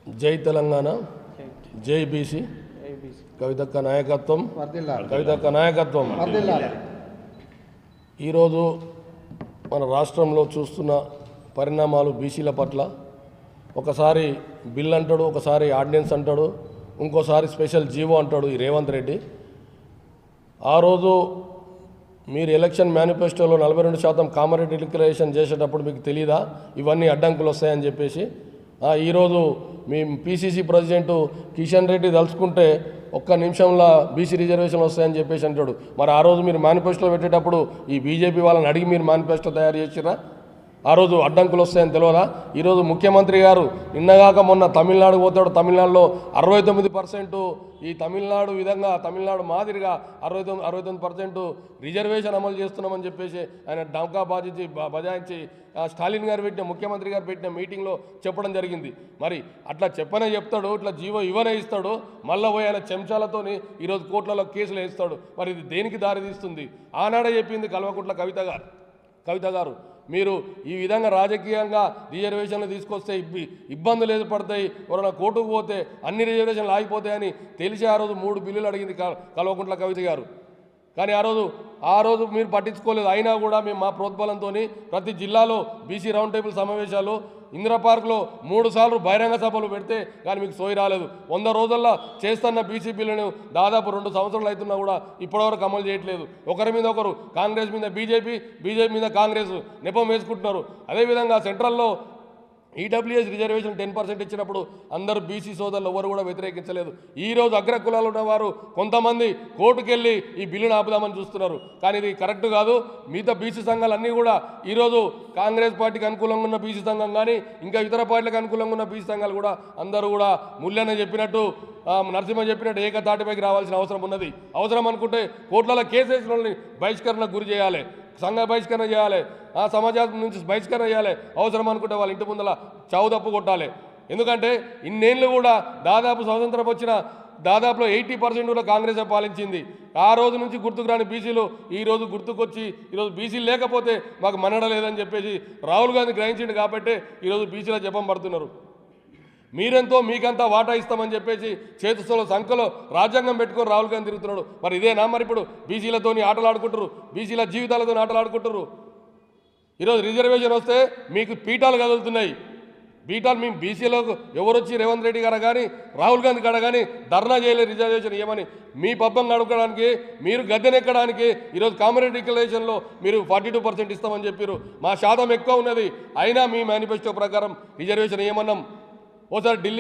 జై తెలంగాణ, జై బీసీ, కవితక్క నాయకత్వం, కవితక్క నాయకత్వం. ఈరోజు మన రాష్ట్రంలో చూస్తున్న పరిణామాలు బీసీల పట్ల ఒకసారి బిల్ అంటాడు, ఒకసారి ఆర్డినెన్స్ అంటాడు, ఇంకోసారి స్పెషల్ జీవో అంటాడు ఈ రేవంత్ రెడ్డి. ఆ రోజు మీరు ఎలక్షన్ మేనిఫెస్టోలో 42% కామారెడ్డి డిక్లరేషన్ చేసేటప్పుడు మీకు తెలీదా ఇవన్నీ అడ్డంకులు వస్తాయని చెప్పేసి? ఈరోజు మీ పీసీసీ ప్రెసిడెంట్ కిషన్ రెడ్డి తలుచుకుంటే ఒక్క నిమిషంలో బీసీ రిజర్వేషన్లు వస్తాయని చెప్పేసి అంటాడు. మరి ఆ రోజు మీరు మేనిఫెస్టో పెట్టేటప్పుడు ఈ బీజేపీ వాళ్ళని అడిగి మీరు మేనిఫెస్టో తయారు చేసిరా? ఆ రోజు అడ్డంకులు వస్తాయని తెలియదా? ఈరోజు ముఖ్యమంత్రి గారు నిన్నగాక మొన్న తమిళనాడు పోతాడు. తమిళనాడులో 69% ఈ తమిళనాడు విధంగా తమిళనాడు మాదిరిగా 69% రిజర్వేషన్ అమలు చేస్తున్నామని చెప్పేసి ఆయన డంకా బజాయించి స్టాలిన్ గారు పెట్టిన ముఖ్యమంత్రి గారు పెట్టిన మీటింగ్లో చెప్పడం జరిగింది. మరి అట్లా చెప్పనే చెప్తాడు, ఇట్లా జీవో ఇవ్వనే ఇస్తాడు, మళ్ళీ పోయి ఆయన చెంచాలతోని ఈరోజు కోర్టులలో కేసులు వేస్తాడు. మరి ఇది దేనికి దారితీస్తుంది? ఆనాడే చెప్పింది కల్వకుంట్ల కవిత గారు, మీరు ఈ విధంగా రాజకీయంగా రిజర్వేషన్లు తీసుకొస్తే ఇబ్బందులు ఏర్పడతాయి, ఎవరైనా కోర్టుకు పోతే అన్ని రిజర్వేషన్లు ఆగిపోతాయని తెలిసి ఆ రోజు 3 బిల్లులు అడిగింది కల్వకుంట్ల కవిత గారు. కానీ ఆ రోజు మీరు పట్టించుకోలేదు. అయినా కూడా మేము మా ప్రోద్బలంతో ప్రతి జిల్లాలో బీసీ రౌండ్ టేబుల్ సమావేశాలు, ఇందిరా పార్క్లో 3 సార్లు బహిరంగ సభలు పెడితే కానీ మీకు సోయి రాలేదు. 100 రోజుల్లో చేస్తున్న బీసీ బిల్లును దాదాపు 2 సంవత్సరాలు అవుతున్నా కూడా ఇప్పటివరకు అమలు చేయట్లేదు. ఒకరి మీద ఒకరు, కాంగ్రెస్ మీద బీజేపీ మీద కాంగ్రెస్ నెపం వేసుకుంటున్నారు. అదేవిధంగా సెంట్రల్లో ఈడబ్ల్యూఎస్ రిజర్వేషన్ 10% ఇచ్చినప్పుడు అందరూ బీసీ సోదరులు ఎవరు కూడా వ్యతిరేకించలేదు. ఈరోజు అగ్రకులాలు ఉన్నవారు కొంతమంది కోర్టుకెళ్ళి ఈ బిల్లును ఆపుదామని చూస్తున్నారు. కానీ ఇది కరెక్ట్ కాదు. మిగతా బీసీ సంఘాలన్నీ కూడా ఈరోజు కాంగ్రెస్ పార్టీకి అనుకూలంగా ఉన్న బీసీ సంఘం కానీ ఇంకా ఇతర పార్టీలకు అనుకూలంగా ఉన్న బీసీ సంఘాలు కూడా అందరూ కూడా ముల్లన్న చెప్పినట్టు, నరసింహ చెప్పినట్టు ఏకతాటిపైకి రావాల్సిన అవసరం ఉన్నది. అవసరం అనుకుంటే కోర్టులలో కేసు వేసిన వాళ్ళని బహిష్కరణకు గురి చేయాలి, సంఘ బహిష్కరణ చేయాలి, సమాజం నుంచి బహిష్కరణ చేయాలి. అవసరం అనుకుంటే వాళ్ళ ఇంటి ముందల చావు తప్పు కొట్టాలి. ఎందుకంటే ఇన్నేళ్ళు కూడా దాదాపు స్వాతంత్రం వచ్చిన దాదాపులో 80% కూడా కాంగ్రెస్ పాలించింది. ఆ రోజు నుంచి గుర్తుకు రాని బీసీలు ఈరోజు గుర్తుకొచ్చి ఈరోజు బీసీలు లేకపోతే మాకు మనడ లేదని చెప్పేసి రాహుల్ గాంధీ గ్రహించింది. కాబట్టి ఈరోజు బీసీల జపం పడుతున్నారు. మీరెంతో మీకంతా వాటా ఇస్తామని చెప్పేసి చేతుస్థలో సంఖ్యలో రాజ్యాంగం పెట్టుకొని రాహుల్ గాంధీ తిరుగుతున్నాడు. మరి ఇదేనా? మరి ఇప్పుడు బీసీలతో ఆటలాడుకుంటారు, బీసీల జీవితాలతో ఆటలాడుకుంటారు. ఈరోజు రిజర్వేషన్ వస్తే మీకు పీఠాలు కదులుతున్నాయి. పీఠాలు మేము బీసీలకు ఎవరు వచ్చి రేవంత్ రెడ్డి గారు కానీ రాహుల్ గాంధీ గారు కానీ ధర్నా చేయలేదు రిజర్వేషన్ ఇవ్వమని. మీ పబ్బం నడుపుకోవడానికి, మీరు గద్దెనెక్కడానికి ఈరోజు కామారెడ్డి డిక్లరేషన్లో మీరు 42% ఇస్తామని చెప్పారు. మా శాతం ఎక్కువ ఉన్నది, అయినా మీ మేనిఫెస్టో ప్రకారం రిజర్వేషన్ ఇవ్వమన్నాం. ఓసారి ఢిల్లీ